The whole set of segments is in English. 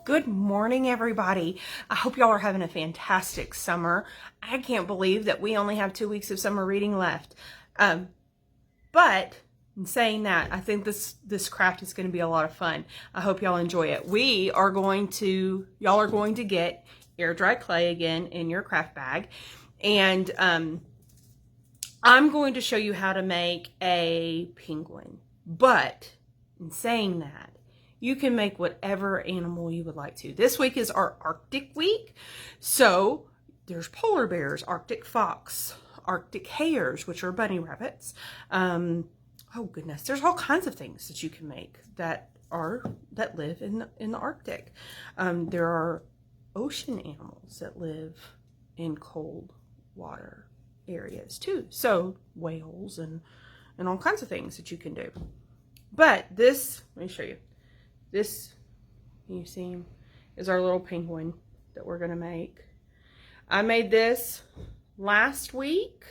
Good morning, everybody. I hope y'all are having a fantastic summer. I can't believe that we only have 2 weeks of summer reading left. But in saying that, I think this craft is going to be a lot of fun. I hope y'all enjoy it. Y'all are going to get air dry clay again in your craft bag. And I'm going to show you how to make a penguin. But in saying that, you can make whatever animal you would like to. This week is our Arctic week. So there's polar bears, Arctic fox, Arctic hares, which are bunny rabbits. Oh goodness, there's all kinds of things that you can make that live in the Arctic. There are ocean animals that live in cold water areas too. So whales and all kinds of things that you can do. But this, let me show you. This, you see, is our little penguin that we're going to make. I made this last week,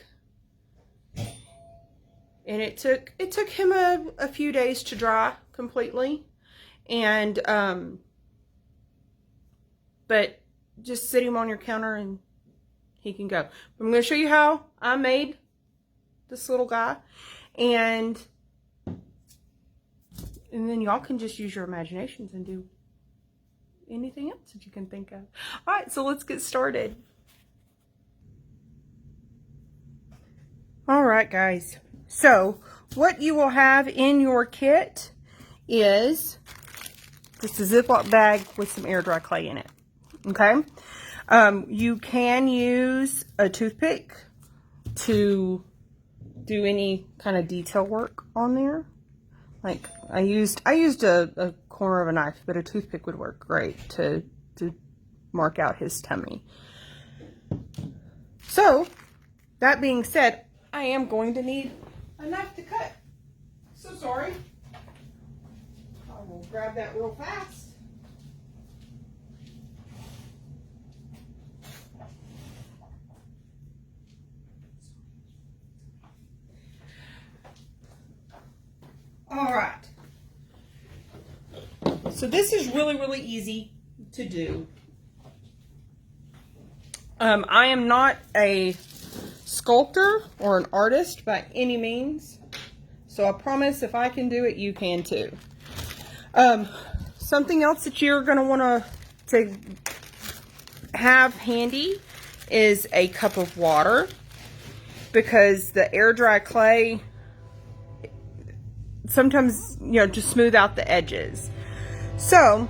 and it took him a few days to dry completely, and but just sit him on your counter and he can go. I'm going to show you how I made this little guy, and then y'all can just use your imaginations and do anything else that you can think of. All right, so let's get started. All right, guys. So what you will have in your kit is just a Ziploc bag with some air dry clay in it. Okay. You can use a toothpick to do any kind of detail work on there. Like I used a corner of a knife, but a toothpick would work great to mark out his tummy. So that being said, I am going to need a knife to cut. So sorry. I will grab that real fast. All right. So this is really easy to do. I am not a sculptor or an artist by any means. So I promise if I can do it, you can too. Something else that you're going to want to have handy is a cup of water, because the air dry clay sometimes, just smooth out the edges. So,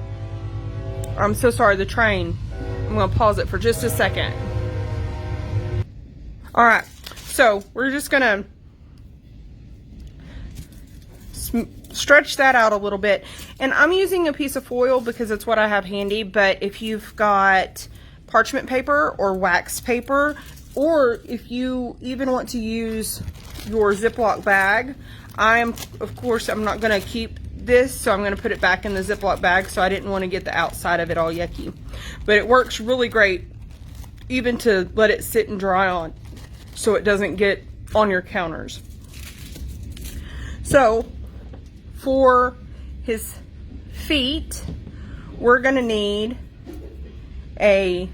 I'm so sorry, the train. I'm going to pause it for just a second. All right, so we're just going to stretch that out a little bit. And I'm using a piece of foil because it's what I have handy, but if you've got parchment paper or wax paper, or if you even want to use your Ziploc bag, of course, I'm not going to keep this, so I'm going to put it back in the Ziploc bag, so I didn't want to get the outside of it all yucky. But it works really great even to let it sit and dry on, so it doesn't get on your counters. So, for his feet, we're going to need a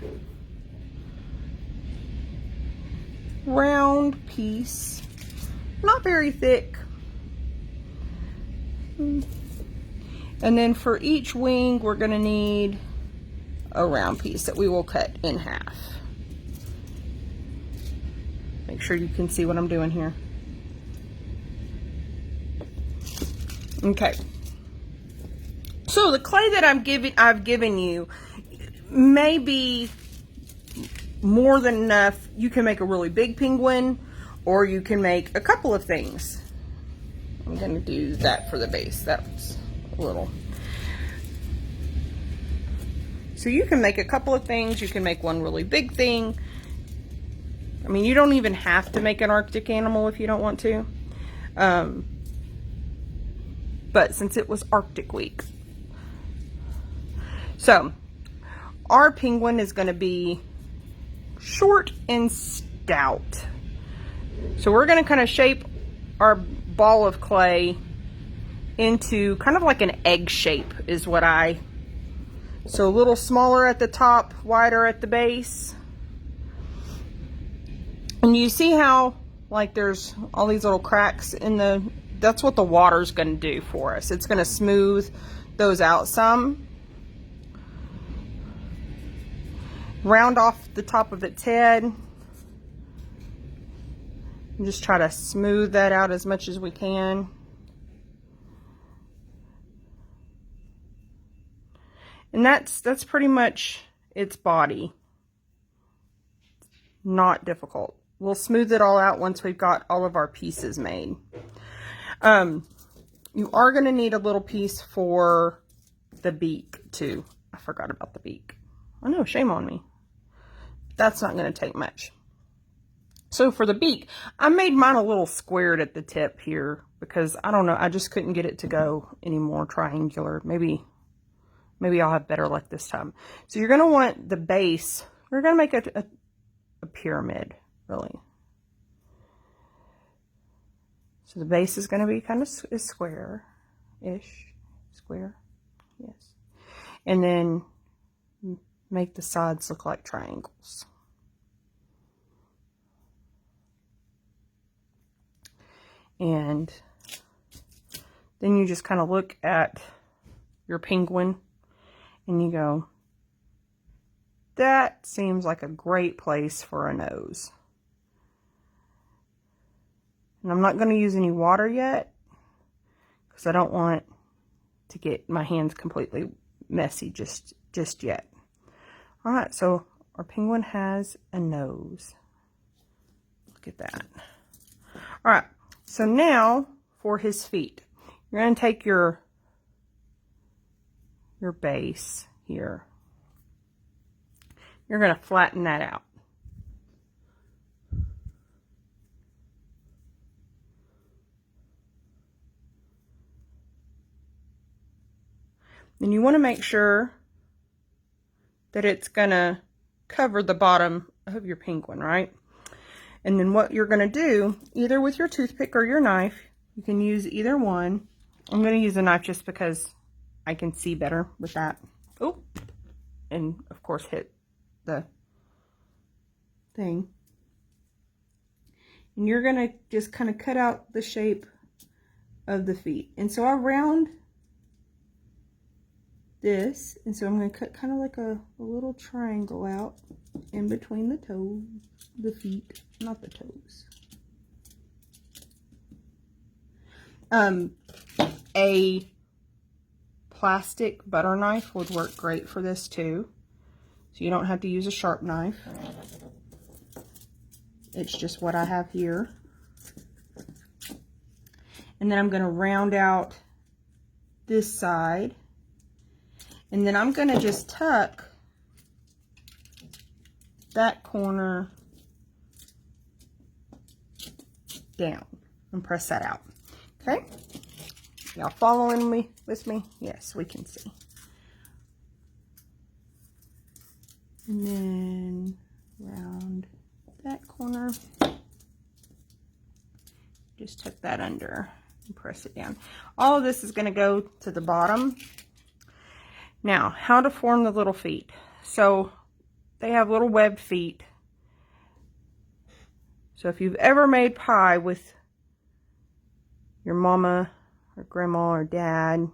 round piece, not very thick. And then for each wing, we're going to need a round piece that we will cut in half. Make sure you can see what I'm doing here. Okay. So the clay that I've given you may be more than enough. You can make a really big penguin, or you can make a couple of things. I'm going to do that for the base. That's a little. So you can make a couple of things. You can make one really big thing. I mean, you don't even have to make an Arctic animal if you don't want to. But since it was Arctic week. So our penguin is going to be short and stout. So we're going to kind of shape our ball of clay into kind of like an egg shape is what I So a little smaller at the top, wider at the base. And you see how like there's all these little cracks in the, that's what the water's going to do for us. It's going to smooth those out some. Round off the top of its head. And just try to smooth that out as much as we can. And that's pretty much its body. Not difficult. We'll smooth it all out once we've got all of our pieces made. You are going to need a little piece for the beak too. I forgot about the beak. Oh no, shame on me. That's not going to take much. So for the beak, I made mine a little squared at the tip here because I don't know, I just couldn't get it to go any more triangular. Maybe I'll have better luck this time. So you're going to want the base. We're going to make a pyramid, really. So the base is going to be kind of square-ish. Square, yes. And then make the sides look like triangles. And then you just kind of look at your penguin and you go, that seems like a great place for a nose. And I'm not going to use any water yet because I don't want to get my hands completely messy just yet. All right, so our penguin has a nose. Look at that. All right, so now for his feet. You're going to take your base here. You're going to flatten that out. Then you want to make sure that it's going to cover the bottom of your penguin, right? And then what you're going to do, either with your toothpick or your knife, you can use either one. I'm going to use a knife just because I can see better with that. Oh, and of course hit the thing. And you're going to just kind of cut out the shape of the feet. And so I round this, and so I'm going to cut kind of like a little triangle out in between the toes, the feet, not the toes. A plastic butter knife would work great for this too. So you don't have to use a sharp knife. It's just what I have here. And then I'm going to round out this side. And then I'm going to just tuck that corner down and press that out. Okay? Y'all following me with me? Yes, we can see. And then round that corner. Just tuck that under and press it down. All of this is going to go to the bottom. Now, how to form the little feet. So they have little webbed feet. So if you've ever made pie with your mama or grandma or dad, I'm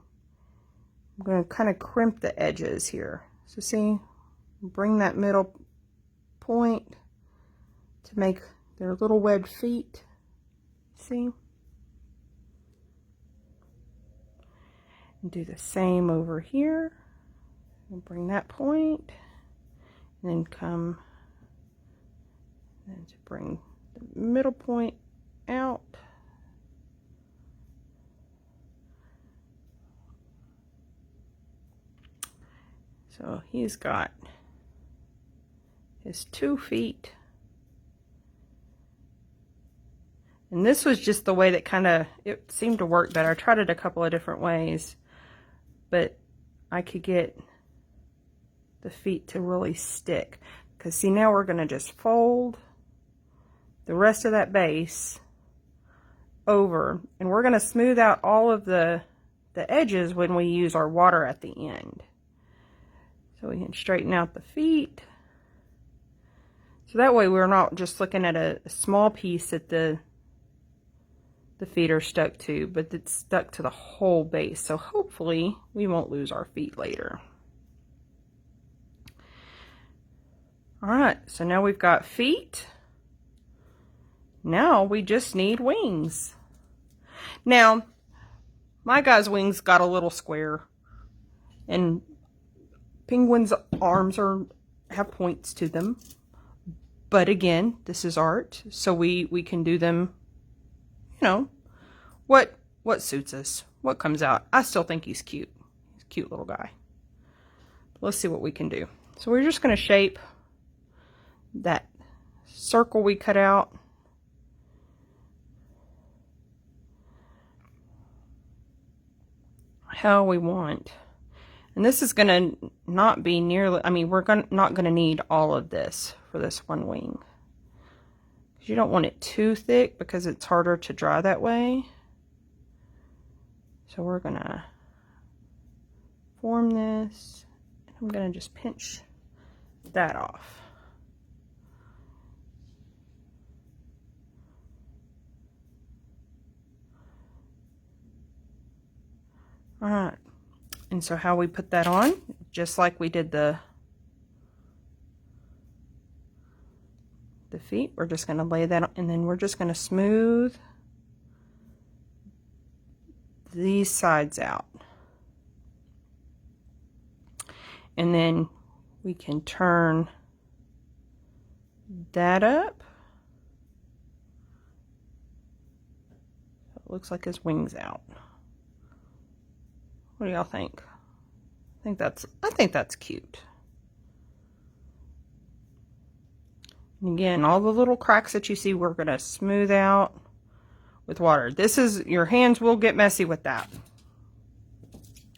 going to kind of crimp the edges here. So see, bring that middle point to make their little webbed feet. See? And do the same over here. And bring that point, and then come and to bring the middle point out. So he's got his 2 feet. And this was just the way that kind of, it seemed to work better. I tried it a couple of different ways, but I could get the feet to really stick. Because see, now we're going to just fold the rest of that base over, and we're going to smooth out all of the edges when we use our water at the end. So we can straighten out the feet. So that way we're not just looking at a small piece that the feet are stuck to, but it's stuck to the whole base. So hopefully we won't lose our feet later. All right, so now we've got feet. Now we just need wings. Now, my guy's wings got a little square, and penguins' arms have points to them. But again, this is art, so we can do them, you know, what suits us, what comes out. I still think he's cute. He's a cute little guy. Let's see what we can do. So we're just going to shape that circle we cut out. How we want. And this is going to not be nearly, I mean, we're not going to need all of this for this one wing. You don't want it too thick because it's harder to dry that way. So we're going to form this. I'm going to just pinch that off. All right, and so how we put that on, just like we did the feet, we're just going to lay that on, and then we're just going to smooth these sides out. And then we can turn that up. It looks like his wings out. What do y'all think? I think that's cute. And again, all the little cracks that you see, we're going to smooth out with water. This is, your hands will get messy with that.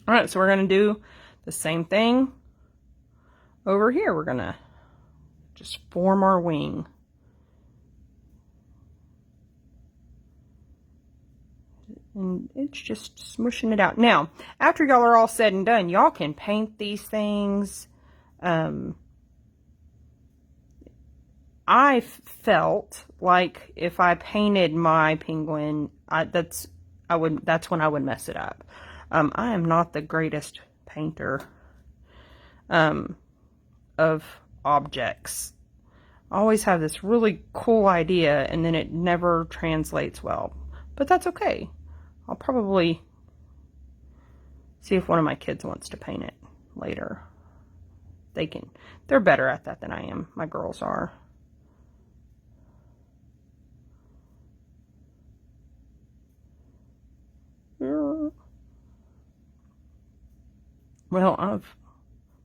All right, so we're going to do the same thing over here. We're going to just form our wing. And it's just smushing it out. Now, after y'all are all said and done, y'all can paint these things. I felt like if I painted my penguin, that's when I would mess it up. I am not the greatest painter of objects. I always have this really cool idea and then it never translates well. But that's okay. I'll probably see if one of my kids wants to paint it later. They're better at that than I am. My girls are. Well,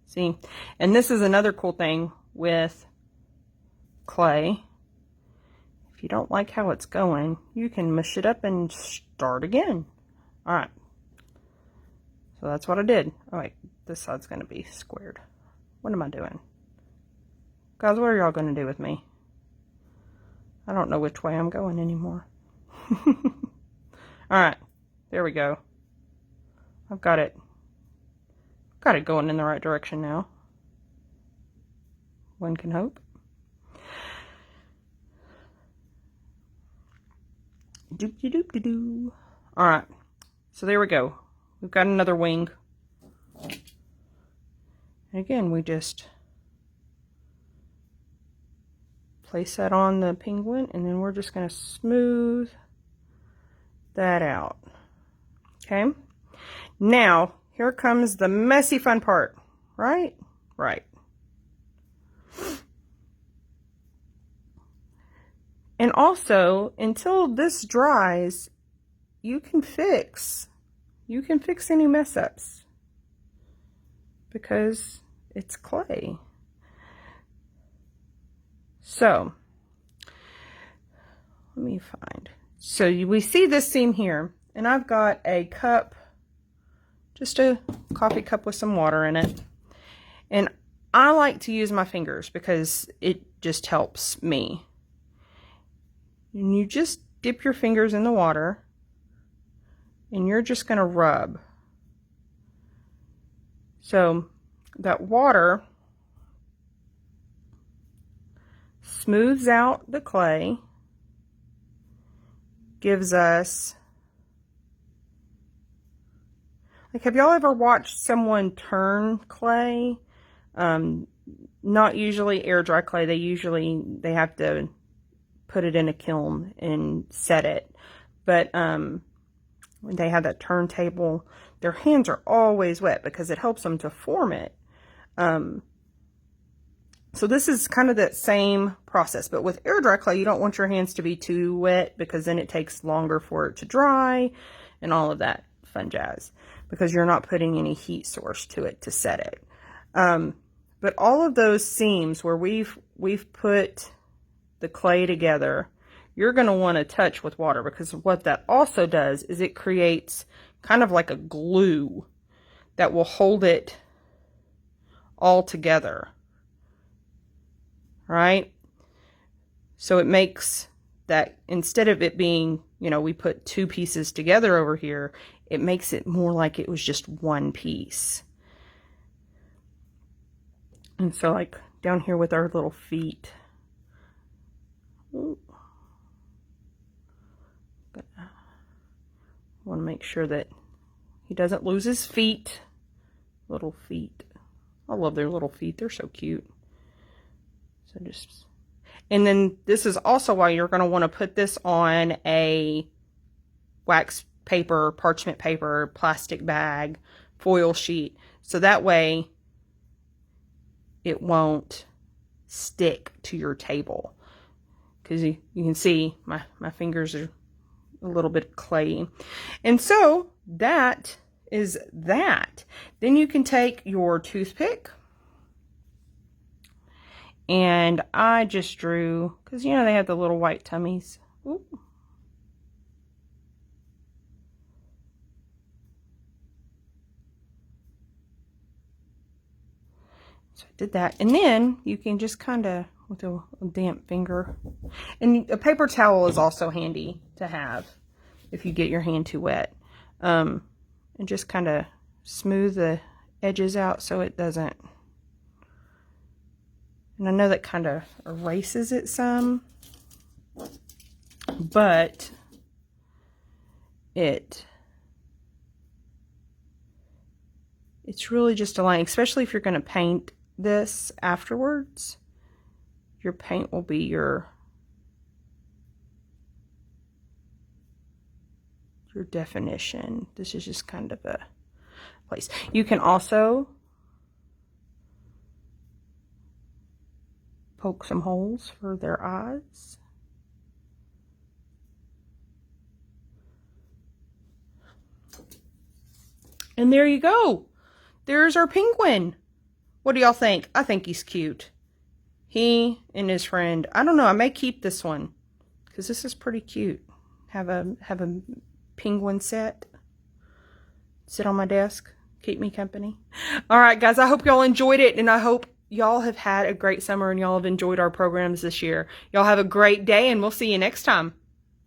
see, and this is another cool thing with clay. If you don't like how it's going, you can mush it up and start again. All right. So that's what I did. All right, this side's going to be squared. What am I doing? Guys, what are y'all going to do with me? I don't know which way I'm going anymore. All right, there we go. I've got it going in the right direction now. One can hope. Doop-de-doop-de-doo. All right, so there we go. We've got another wing. And again, we just place that on the penguin, and then we're just going to smooth that out. Okay. Now, here comes the messy fun part, right? Right. And also, until this dries, you can fix any mess ups because it's clay. So, let me find. So we see this seam here, and I've got a cup, just a coffee cup with some water in it. And I like to use my fingers because it just helps me. And you just dip your fingers in the water and you're just going to rub. So that water smooths out the clay, gives us, like, have y'all ever watched someone turn clay? Not usually air dry clay. They have to put it in a kiln and set it. But when they have that turntable, their hands are always wet because it helps them to form it. So this is kind of that same process, but with air dry clay, you don't want your hands to be too wet because then it takes longer for it to dry and all of that fun jazz, because you're not putting any heat source to it to set it. But all of those seams where we've put the clay together, you're going to want to touch with water, because what that also does is it creates kind of like a glue that will hold it all together, right? So it makes that, instead of it being, you know, we put two pieces together over here, it makes it more like it was just one piece. And so, like, down here with our little feet. Ooh. Want to make sure that he doesn't lose his feet. Little feet. I love their little feet. They're so cute. So just, and then this is also why you're going to want to put this on a wax paper, parchment paper, plastic bag, foil sheet. So that way it won't stick to your table. Because you can see my fingers are a little bit clayey. And so that is that. Then you can take your toothpick. And I just drew, because you know they have the little white tummies. Ooh. So I did that. And then you can just kind of, with a damp finger. And a paper towel is also handy to have if you get your hand too wet. And just kind of smooth the edges out so it doesn't. And I know that kind of erases it some, but it's really just a line, especially if you're going to paint this afterwards. Your paint will be your definition. This is just kind of a place. You can also poke some holes for their eyes. And there you go. There's our penguin. What do y'all think? I think he's cute. He and his friend. I don't know. I may keep this one because this is pretty cute. Have a penguin set. Sit on my desk. Keep me company. All right, guys. I hope y'all enjoyed it, and I hope y'all have had a great summer and y'all have enjoyed our programs this year. Y'all have a great day, and we'll see you next time.